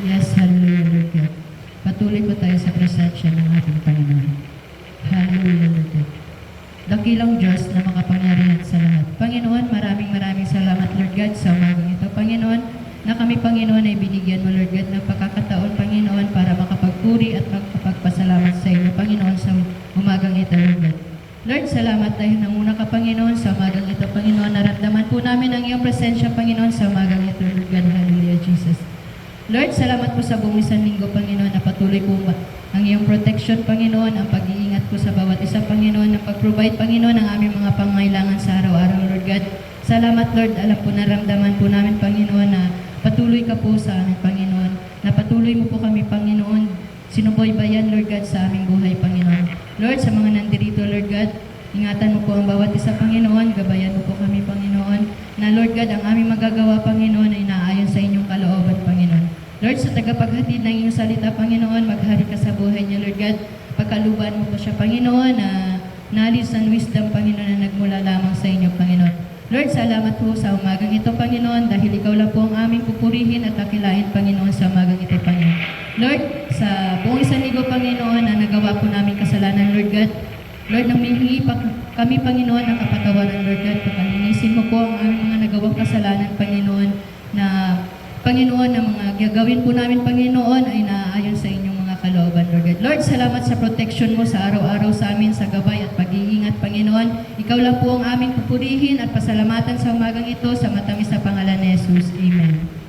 Yes, hallelujah, Lord God. Patuloy po tayo sa presensya ng ating Panginoon. Hallelujah, Lord God. Dakilang Diyos na makapangyarihan sa lahat. Panginoon, maraming salamat, Lord God, sa umagang ito. Panginoon, na kami, Panginoon, ay binigyan mo, Lord God, ng pagkakataon, Panginoon, para makapagpuri at makapagpasalamat sa iyo, Panginoon, sa umagang ito, Lord God. Lord, salamat dahil nanguna ka, Panginoon, sa umagang ito, Panginoon. Naramdaman po namin ang iyong presensya, Panginoon, sa umagang ito, Lord God. Hallelujah, Jesus. Lord, salamat po sa buong isang linggo, Panginoon, na patuloy po ang iyong protection, Panginoon, ang pag-iingat po sa bawat isa, Panginoon, ang pag-provide, Panginoon, ng aming mga pangangailangan sa araw-araw, Lord God. Salamat, Lord, alam po, naramdaman po namin, Panginoon, na patuloy ka po sa amin, Panginoon, na patuloy mo po kami, Panginoon, sinubaybayan, Lord God, sa aming buhay, Panginoon. Lord, sa mga nandirito, Lord God, Ingatan mo po ang bawat isa, Panginoon. Gabayan mo po kami, Panginoon. Na Lord God, ang aming magagawa, Panginoon, ay naayon sa inyong kalooban, Panginoon. Lord, sa tagapaghatid ng iyong salita, Panginoon, maghari ka sa buhay niya, Lord God. Pagkaluban mo po siya, Panginoon, na knowledge and wisdom, Panginoon, na nagmula lamang sa inyo, Panginoon. Lord, salamat po sa umagang ito, Panginoon, dahil ikaw lang po ang aming pupurihin at akilain, Panginoon, sa umagang ito, Panginoon. Lord, sa buong isang linggo, Panginoon, na nagawa po namin kasalanan, Lord God, Lord, nanghihingi pa kami, Panginoon, ng kapatawaran, Lord God. Pagkalinisin mo po ang aming mga nagawang kasalanan, Panginoon, na Panginoon, na mga gagawin po namin, Panginoon, ay naaayon sa inyong mga kalooban, Lord God. Lord, salamat sa protection mo sa araw-araw sa amin, sa gabay at pag-iingat, Panginoon. Ikaw lang po ang aming pupurihin at pasalamatan sa umagang ito sa matamis na pangalan ni Jesus. Amen.